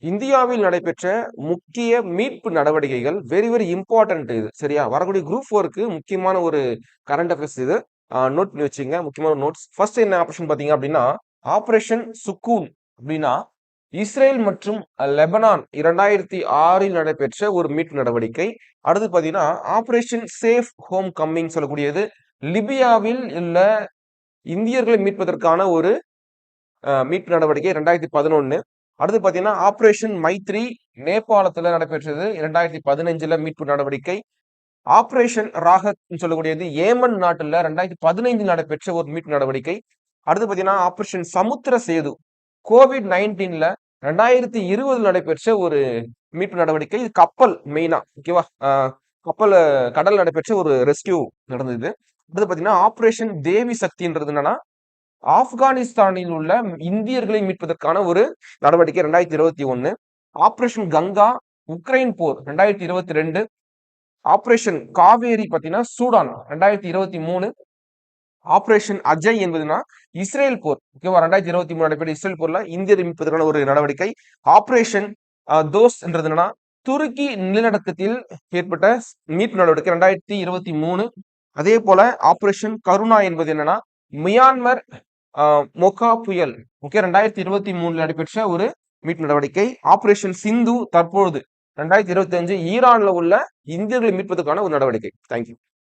இந்தியாவில் நடைபெற்ற முக்கிய மீட்பு நடவடிக்கைகள் வெரி வெரி இம்பார்ட்டன்ட் இது சரியா. வரக்கூடிய குரூப் 4க்கு முக்கியமான ஒரு கரண்ட் அஃபேர்ஸ் இது. நோட் பண்ணி வச்சுங்க, முக்கியமான நோட்ஸ். ஃபர்ஸ்ட் என்ன ஆபரேஷன் பாத்தீங்க அப்படின்னா ஆபரேஷன் சுக்கூன் அப்படின்னா இஸ்ரேல் மற்றும் லெபனான் 2006 நடைபெற்ற ஒரு மீட்பு நடவடிக்கை. அடுத்து பாத்தீங்கன்னா ஆபரேஷன் சேஃப் ஹோம் கம்மிங் சொல்லக்கூடியது லிபியாவில் உள்ள இந்தியர்களை மீட்பதற்கான ஒரு மீட்பு நடவடிக்கை 2011. அடுத்து பாத்தீங்கன்னா ஆபரேஷன் மைத்ரி நேபாளத்துல நடைபெற்றது 2015 மீட்பு நடவடிக்கை. ஆபரேஷன் ராகத் சொல்லக்கூடியது ஏமன் நாட்டுல 2015 நடைபெற்ற ஒரு மீட்பு நடவடிக்கை. அடுத்து பாத்தீங்கன்னா ஆபரேஷன் சமுத்திர சேது COVID-19 2020 நடைபெற்ற ஒரு மீட்பு நடவடிக்கை. இது கப்பல் மெயினா ஓகேவா, கப்பல் கடல் நடைபெற்ற ஒரு ரெஸ்கியூ நடந்தது. அடுத்து பாத்தீங்கன்னா ஆபரேஷன் தேவி சக்தின்றது என்னன்னா ஆப்கானிஸ்தானில் உள்ள இந்தியர்களை மீட்பதற்கான ஒரு நடவடிக்கை 2021. ஆபரேஷன் கங்கா உக்ரைன் போர் 2022. ஆபரேஷன் காவேரி பாத்தீங்கன்னா சூடான் 2023. ஆபரேஷன் அஜய் என்பதுன்னா இஸ்ரேல் போர் ஓகேவா, 2023 நடைபெற்ற இஸ்ரேல் போர்ல இந்தியரை மீட்பதற்கான ஒரு நடவடிக்கை. ஆபரேஷன் தோஸ் என்றதுன்னா துருக்கி நிலநடுக்கத்தில் ஏற்பட்ட மீட்பு நடவடிக்கை 2023. அதே போல ஆபரேஷன் கருணா என்பது என்னன்னா மியான்மர் மொகா புயல் ஓகே 2023 நடைபெற்ற ஒரு மீட்பு நடவடிக்கை. ஆபரேஷன் சிந்து தற்பொழுது 2025 ஈரான்ல உள்ள இந்தியர்களை மீட்பதற்கான ஒரு நடவடிக்கை. தேங்க்யூ.